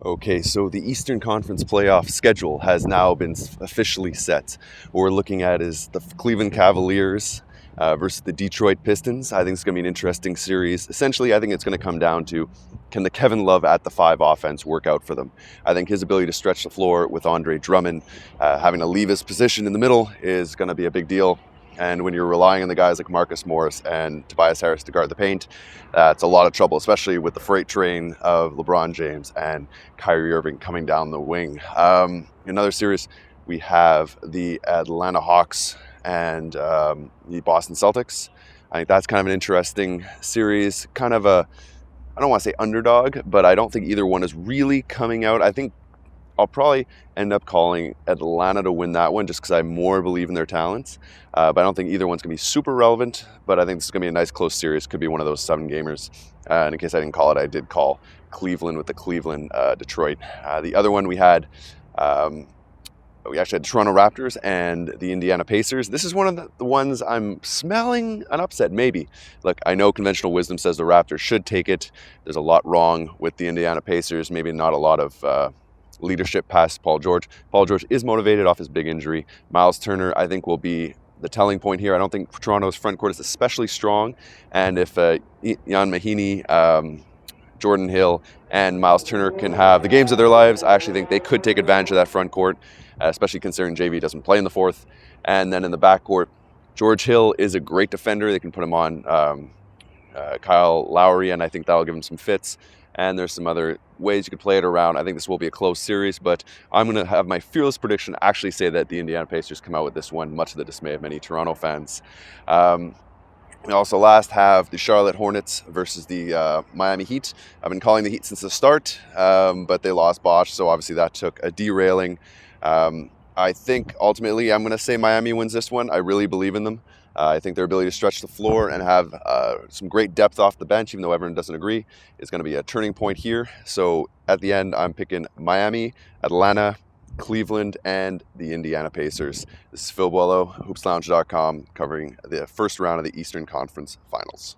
Okay, so the Eastern Conference playoff schedule has now been officially set. What we're looking at is the Cleveland Cavaliers versus the Detroit Pistons. I think it's going to be an interesting series. Essentially, I think it's going to come down to, can the Kevin Love at the five offense work out for them? I think his ability to stretch the floor with Andre Drummond, having to leave his position in the middle is going to be a big deal. And when you're relying on the guys like Marcus Morris and Tobias Harris to guard the paint, that's a lot of trouble, especially with the freight train of LeBron James and Kyrie Irving coming down the wing. Another series, we have the Atlanta Hawks and the Boston Celtics. I think that's kind of an interesting series. Kind of a, I don't want to say underdog, but I don't think either one is really coming out. I think I'll probably end up calling Atlanta to win that one just because I more believe in their talents. But I don't think either one's going to be super relevant. But I think this is going to be a nice close series. Could be one of those 7-gamers. And in case I didn't call it, I did call Cleveland with the Cleveland Detroit. The other one we actually had Toronto Raptors and the Indiana Pacers. This is one of the ones I'm smelling an upset, maybe. Look, I know conventional wisdom says the Raptors should take it. There's a lot wrong with the Indiana Pacers. Maybe not a lot of leadership past Paul George. Paul George is motivated off his big injury. Miles Turner, I think, will be the telling point here. I don't think Toronto's front court is especially strong. And if Jan Mahinmi, Jordan Hill, and Miles Turner can have the games of their lives, I actually think they could take advantage of that front court, especially considering JV doesn't play in the fourth. And then in the backcourt, George Hill is a great defender. They can put him on Kyle Lowry, and I think that'll give him some fits. And there's some other ways you could play it around. I think this will be a close series, but I'm going to have my fearless prediction actually say that the Indiana Pacers come out with this one, much to the dismay of many Toronto fans. We also last have the Charlotte Hornets versus the Miami Heat. I've been calling the Heat since the start, but they lost Bosch, so obviously that took a derailing. I think ultimately I'm going to say Miami wins this one. I really believe in them. I think their ability to stretch the floor and have some great depth off the bench, even though everyone doesn't agree, is going to be a turning point here. So at the end, I'm picking Miami, Atlanta, Cleveland, and the Indiana Pacers. This is Phil Boileau, hoopslounge.com, covering the first round of the Eastern Conference Finals.